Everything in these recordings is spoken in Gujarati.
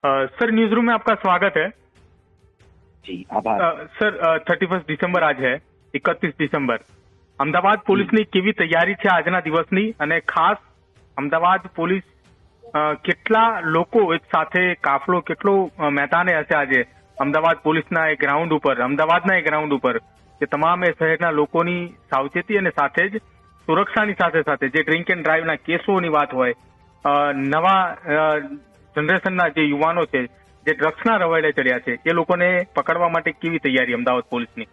सर न्यूज रूम में आपका स्वागत है। जी આભાર। સર 31 ડિસેમ્બર આજ છે, 31 ડિસેમ્બર અમદાવાદ પોલીસની કેવી તૈયારી છે આજના દિવસની, અને ખાસ અમદાવાદ પોલીસ કેટલા લોકો એક સાથે કાફલો કેટલો મેદાને હશે આજે અમદાવાદ પોલીસના એ ગ્રાઉન્ડ ઉપર, અમદાવાદના એ ગ્રાઉન્ડ ઉપર કે તમામ શહેરના લોકોની સાવચેતી અને સાથે જ સુરક્ષાની સાથે સાથે જે ડ્રિંક એન્ડ ડ્રાઈવના કેસોની વાત હોય, નવા જનરેશનના જે યુવાનો છે જે ડ્રગ્સના રવાડે ચડ્યા છે એ લોકોને પકડવા માટે કેવી તૈયારી અમદાવાદ પોલીસની?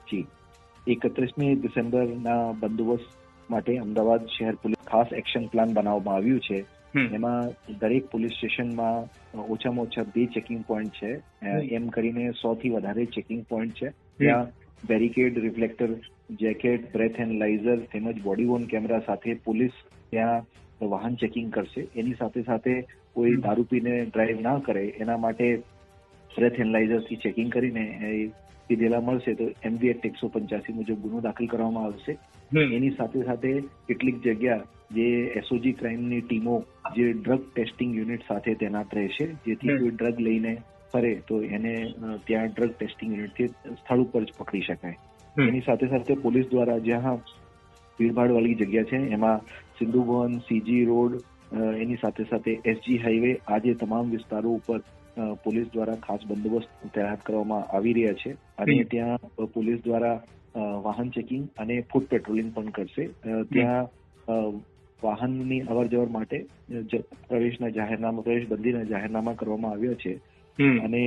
જી 31મી ડિસેમ્બરના બંદોબસ્ત માટે અમદાવાદ શહેર પોલીસ ખાસ એક્શન પ્લાન બનાવવામાં આવ્યું છે। એમાં દરેક પોલીસ સ્ટેશનમાં ઓછામાં ઓછા 2 ચેકિંગ પોઈન્ટ છે, એમ કરીને 100 થી વધારે ચેકિંગ પોઈન્ટ છે। ત્યાં barricade, reflector, jacket, breath analyser તેમજ બોડી વોર્ન કેમેરા સાથે પોલીસ ત્યાં વાહન ચેકિંગ કરશે। એની સાથે સાથે કોઈ દારૂ પીને ડ્રાઈવ ના કરે એના માટે બ્રેથ એનાલાઇઝર થી ચેકિંગ કરીને પીધેલા મળશે તો MV એક્ટ 185 મુજબ ગુનો દાખલ કરવામાં આવશે। એની સાથે સાથે કેટલીક જગ્યા જે SOG ક્રાઇમની ટીમો જે ડ્રગ ટેસ્ટિંગ યુનિટ સાથે તૈનાત રહેશે, જેથી કોઈ ડ્રગ લઈને ફરે તો એને ત્યાં ડ્રગ ટેસ્ટિંગ યુનિટથી સ્થળ ઉપર જ પકડી શકાય। એની સાથે સાથે પોલીસ દ્વારા જ્યાં ભીડભાડ વાળી જગ્યા છે એમાં સિંધુ ભવન, CG રોડ, એની સાથે સાથે SG હાઈવે, આ જે તમામ વિસ્તારો ઉપર પોલીસ દ્વારા ખાસ બંદોબસ્ત તૈનાત કરવામાં આવી રહ્યા છે। અને ત્યાં પોલીસ દ્વારા વાહન ચેકિંગ અને ફૂટ પેટ્રોલિંગ પણ કરશે। ત્યાં વાહનની અવર જવર માટે પ્રવેશના જાહેરનામા, પ્રવેશ બંધીના જાહેરનામા કરવામાં આવ્યા છે। અને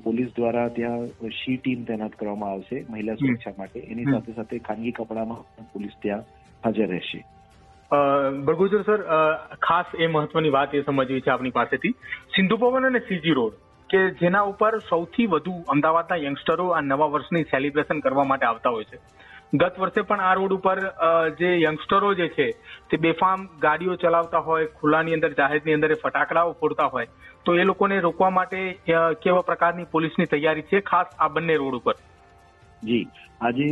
પોલીસ દ્વારા ત્યાં શી ટીમ તૈનાત કરવામાં આવશે મહિલા સુરક્ષા માટે। એની સાથે સાથે ખાનગી કપડામાં પોલીસ ત્યાં હાજર રહેશે। બળગુજર સર, ખાસ એ મહત્વની વાત એ સમજવી છે આપની પાસેથી, સિંધુ ભવન અને CG રોડ કે જેના ઉપર સૌથી વધુ અમદાવાદના યંગસ્ટરો આ નવા વર્ષની સેલિબ્રેશન કરવા માટે આવતા હોય છે। ગત વર્ષે પણ આ રોડ ઉપર જે યંગસ્ટરો જે છે તે બેફામ ગાડીઓ ચલાવતા હોય, ખુલ્લાની અંદર જાહેરની અંદર ફટાકડાઓ ફોડતા હોય, તો એ લોકોને રોકવા માટે કેવા પ્રકારની પોલીસની તૈયારી છે ખાસ આ બંને રોડ ઉપર? જી, આજે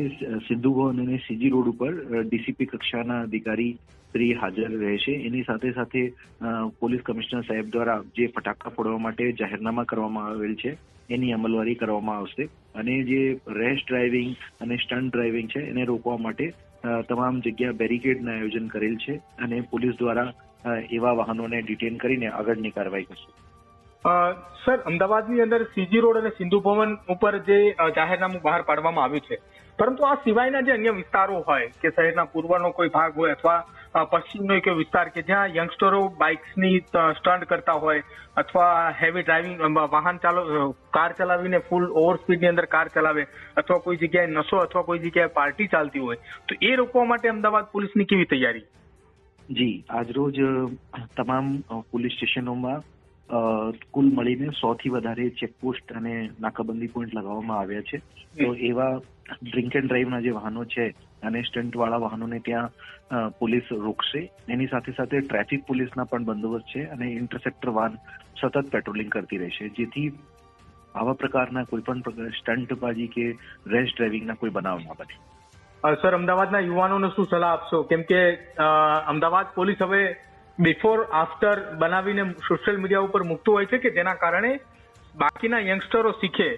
સિંધુ ભવન અને CG રોડ ઉપર DCP કક્ષાના અધિકારી શ્રી હાજર રહેશે। એની સાથે સાથે પોલીસ કમિશનર સાહેબ દ્વારા જે ફટાકડા ફોડવા માટે જાહેરનામા કરવામાં આવેલ છે એની અમલવારી કરવામાં આવશે। અને જે રેશ ડ્રાઇવિંગ અને સ્ટન્ટ ડ્રાઇવિંગ છે એને રોકવા માટે તમામ જગ્યા બેરિકેડનું આયોજન કરેલ છે અને પોલીસ દ્વારા એવા વાહનોને ડિટેન કરીને આગળની કાર્યવાહી કરશે। સર, અમદાવાદની અંદર CG રોડ અને સિંધુ ભવન ઉપર જે જાહેરનામું બહાર પાડવામાં આવ્યું છે, પરંતુ આ સિવાયના જે અન્ય વિસ્તારો હોય કે શહેરના પૂર્વનો કોઈ ભાગ હોય અથવા પશ્ચિમનો એક વિસ્તાર કે જ્યાં યંગસ્ટરો બાઇક્સની સ્ટન્ટ કરતા હોય અથવા હેવી ડ્રાઇવિંગ વાહન કાર ચલાવીને ફૂલ ઓવર સ્પીડની અંદર કાર ચલાવે અથવા કોઈ જગ્યાએ નશો અથવા કોઈ જગ્યાએ પાર્ટી ચાલતી હોય, તો એ રોકવા માટે અમદાવાદ પોલીસની કેવી તૈયારી? જી, આજરોજ તમામ પોલીસ સ્ટેશનોમાં કુલ મળીને 100 થી વધારે ચેકપોસ્ટ અને નાકાબંધી પોઈન્ટ લગાવવામાં આવ્યા છે। તો એવા ડ્રિંક એન્ડ ડ્રાઈવના જે વાહનો છે અને સ્ટન્ટ વાળા વાહનોને ત્યાં પોલીસ રોકશે। એની સાથે સાથે ટ્રાફિક પોલીસના પણ બંદોબસ્ત છે અને ઇન્ટરસેપ્ટર વાન સતત પેટ્રોલિંગ કરતી રહેશે, જેથી આવા પ્રકારના કોઈ પણ સ્ટન્ટબાજી કે રેશ ડ્રાઇવિંગના કોઈ બનાવ ના બને। સર, અમદાવાદના યુવાનોને શું સલાહ આપશો? કેમ કે અમદાવાદ પોલીસ હવે બિફોર આફ્ટર બનાવીને સોશિયલ મીડિયા ઉપર મૂકતું હોય છે કે જેના કારણે બાકીના યંગસ્ટરો શીખે,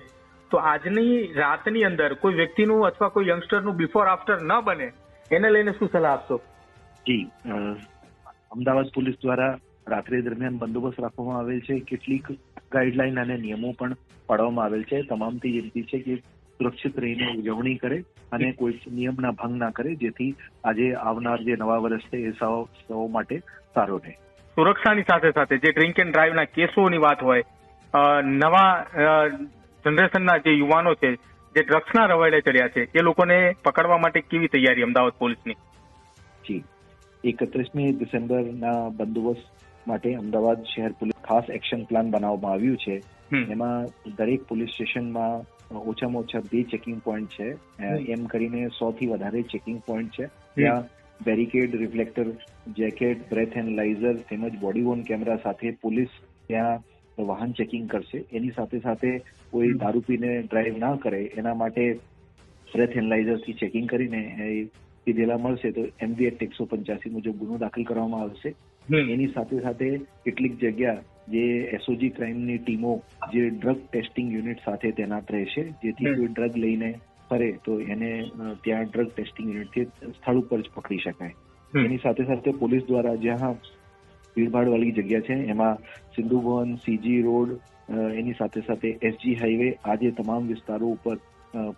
તો આજની રાતની અંદર કોઈ વ્યક્તિનું અથવા કોઈ યંગસ્ટરનું બિફોર આફ્ટર ન બને એને લઈને શું સલાહ આપશો? જી, અમદાવાદ પોલીસ દ્વારા રાત્રિ દરમિયાન બંદોબસ્ત રાખવામાં આવેલ છે। કેટલીક ગાઈડલાઈન અને નિયમો પણ પાડવામાં આવેલ છે। તમામથી વિનંતી છે કે સુરક્ષિત રહીને ઉજવણી કરે અને કોઈ નિયમના ભંગ ના કરે, જેથી આજે આવનાર જે નવા વર્ષ છે એ સૌ માટે સારો રહે। સુરક્ષાની સાથે સાથે જે ડ્રિંક એન્ડ ડ્રાઈવના કેસોની વાત હોય, નવા જનરેશનના જે યુવાનો છે જે ડ્રગ્સના રવાડે ચડ્યા છે એ લોકોને પકડવા માટે કેવી તૈયારી અમદાવાદ પોલીસની? જી, 31મી ડિસેમ્બરના બંદોબસ્ત માટે અમદાવાદ શહેર પોલીસ ખાસ એક્શન પ્લાન બનાવવામાં આવ્યું છે। એમાં દરેક પોલીસ સ્ટેશનમાં ઓછામાં ઓછા 2 ચેકિંગ પોઈન્ટ છે, એમ કરીને 100 થી વધારે ચેકિંગ પોઈન્ટ છે। ત્યાં barricade, reflector, jacket, breath analyser તેમજ બોડી વોર્ન કેમેરા સાથે પોલીસ ત્યાં વાહન ચેકિંગ કરશે। એની સાથે સાથે કોઈ દારૂ પીને ડ્રાઈવ ના કરે એના માટે બ્રેથ એનાલાઇઝર થી ચેકિંગ કરીને પીધેલા મળશે તો MV એક્ટ 185 મુજબ ગુનો દાખલ કરવામાં આવશે। એની સાથે સાથે કેટલીક જગ્યા જે એસઓજી ક્રાઇમની ટીમો જે ડ્રગ ટેસ્ટિંગ યુનિટ સાથે તૈનાત રહેશે, જેથી કોઈ ડ્રગ લઈને ફરે તો એને ત્યાં ડ્રગ ટેસ્ટિંગ યુનિટથી સ્થળ ઉપર જ પકડી શકાય. એની સાથે સાથે પોલીસ દ્વારા જ્યાં ભીડભાડ વાળી જગ્યા છે એમાં સિંધુ ભવન, સીજી રોડ, એની સાથે સાથે એસજી હાઈવે, આ જે તમામ વિસ્તારો ઉપર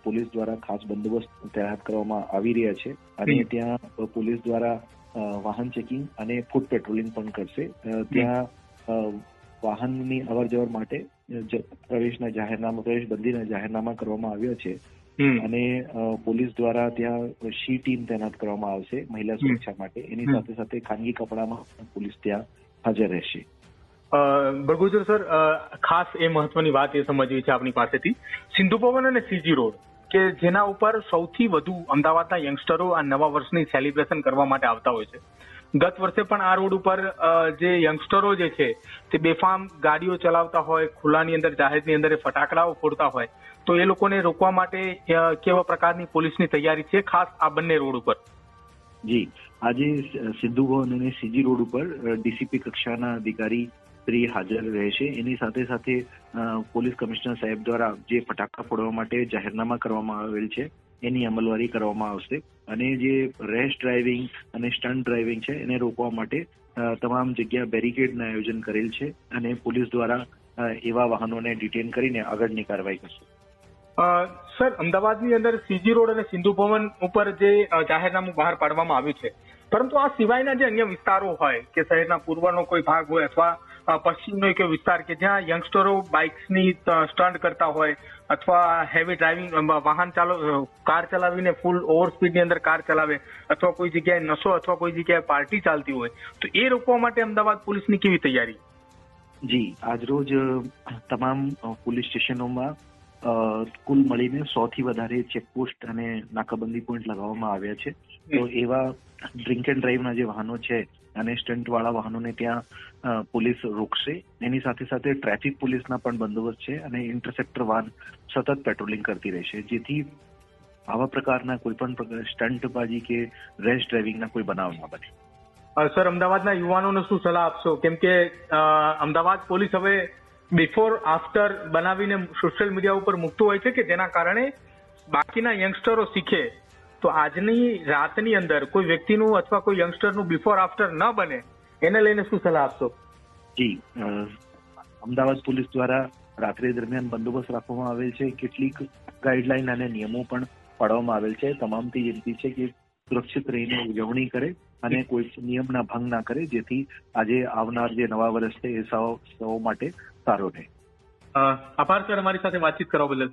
પોલીસ દ્વારા ખાસ બંદોબસ્ત તૈનાત કરવામાં આવી રહ્યા છે. અને ત્યાં પોલીસ દ્વારા વાહન ચેકિંગ અને ફૂટ પેટ્રોલિંગ પણ કરશે. ત્યાં વાહનની અવર જવર માટે પ્રવેશ બંધીના જાહેરનામા કરવામાં આવ્યા છે. અને પોલીસ દ્વારા ત્યાં શી ટીમ તૈનાત કરવામાં આવશે મહિલા સુરક્ષા માટે. એની સાથે સાથે ખાનગી કપડામાં પોલીસ ત્યાં હાજર રહેશે. બળગુજર સર, ખાસ એ મહત્વની વાત એ સમજવી છે આપની પાસેથી, સિંધુ ભવન અને સીજી રોડ કે જેના ઉપર સૌથી વધુ અમદાવાદના યંગસ્ટરો આ નવા વર્ષની સેલિબ્રેશન કરવા માટે આવતા હોય છે. ગત વર્ષે પણ આ રોડ ઉપર જે યંગસ્ટરો જે છે તે બેફામ ગાડીઓ ચલાવતા હોય, ખુલ્લાની અંદર જાહેરની અંદર ફટાકડાઓ ફોડતા હોય, તો એ લોકોને રોકવા માટે કેવા પ્રકારની પોલીસની તૈયારી છે ખાસ આ બંને રોડ ઉપર? જી, આજે સિંધુ ભવન અને સીજી રોડ ઉપર ડીસીપી કક્ષાના અધિકારી શ્રી હાજર રહેશે. એની સાથે સાથે પોલીસ કમિશનર સાહેબ દ્વારા જે ફટાકડા ફોડવા માટે જાહેરનામા કરવામાં આવેલ છે એની અમલવારી કરવામાં આવશે. અને જે રેશ ડ્રાઇવિંગ અને સ્ટન્ટ ડ્રાઇવિંગ છે એને રોકવા માટે તમામ જગ્યા બેરિકેડનું આયોજન કરેલ છે અને પોલીસ દ્વારા એવા વાહનોને ડિટેન કરીને આગળની કાર્યવાહી કરશે. સર, અમદાવાદની અંદર સીજી રોડ અને સિંધુ ભવન ઉપર જે જાહેરનામું બહાર પાડવામાં આવ્યું છે, પરંતુ આ સિવાયના જે અન્ય વિસ્તારો હોય કે શહેરના પૂર્વનો કોઈ ભાગ હોય અથવા પશ્ચિમનો એક વિસ્તાર કે જ્યાં યંગસ્ટરો બાઇક્સની સ્ટન્ટ કરતા હોય અથવા હેવી ડ્રાઇવિંગ કાર ચલાવીને ફૂલ ઓવર સ્પીડની અંદર કાર ચલાવે અથવા કોઈ જગ્યાએ નશો અથવા કોઈ જગ્યાએ પાર્ટી ચાલતી હોય, તો એ રોકવા માટે અમદાવાદ પોલીસની કેવી તૈયારી? જી, આજરોજ તમામ પોલીસ સ્ટેશનોમાં કુલ મળીને 100 થી વધારે ચેકપોસ્ટ અને નાકાબંધી પોઈન્ટ લગાવવામાં આવ્યા છે. તો એવા ડ્રિંક એન્ડ ડ્રાઈવના જે વાહનો છે અને સ્ટન્ટ વાળા વાહનોને ત્યાં પોલીસ રોકશે. એની સાથે સાથે ટ્રાફિક પોલીસના પણ બંદોબસ્ત છે અને ઇન્ટરસેપ્ટર વાહન સતત પેટ્રોલિંગ કરતી રહેશે, જેથી આવા પ્રકારના કોઈ પણ સ્ટન્ટબાજી કે રેશ ડ્રાઇવિંગના કોઈ બનાવ ન બને. સર, અમદાવાદના યુવાનોને શું સલાહ આપશો? કેમ કે અમદાવાદ પોલીસ હવે બિફોર આફ્ટર બનાવીને સોશિયલ મીડિયા ઉપર મૂકતું હોય છે કે જેના કારણે બાકીના યંગસ્ટરો શીખે. તો આજની રાતની અંદર કોઈ વ્યક્તિનું અથવા કોઈ યંગસ્ટરનું બિફોર આફ્ટર ન બને એને લઈને શું સલાહ આપશો? જી, અમદાવાદ પોલીસ દ્વારા રાત્રે દરમિયાન બંદોબસ્ત રાખવામાં આવેલ છે. કેટલીક ગાઈડલાઈન અને નિયમો પણ પાડવામાં આવેલ છે. તમામથી વિનંતી છે કે સુરક્ષિત રહીને ઉજવણી કરે અને કોઈ નિયમના ભંગ ના કરે, જેથી આજે આવનાર જે નવા વર્ષ છે એ સૌ માટે સારો રહે. આભાર સર, અમારી સાથે વાતચીત કરવા બદલ.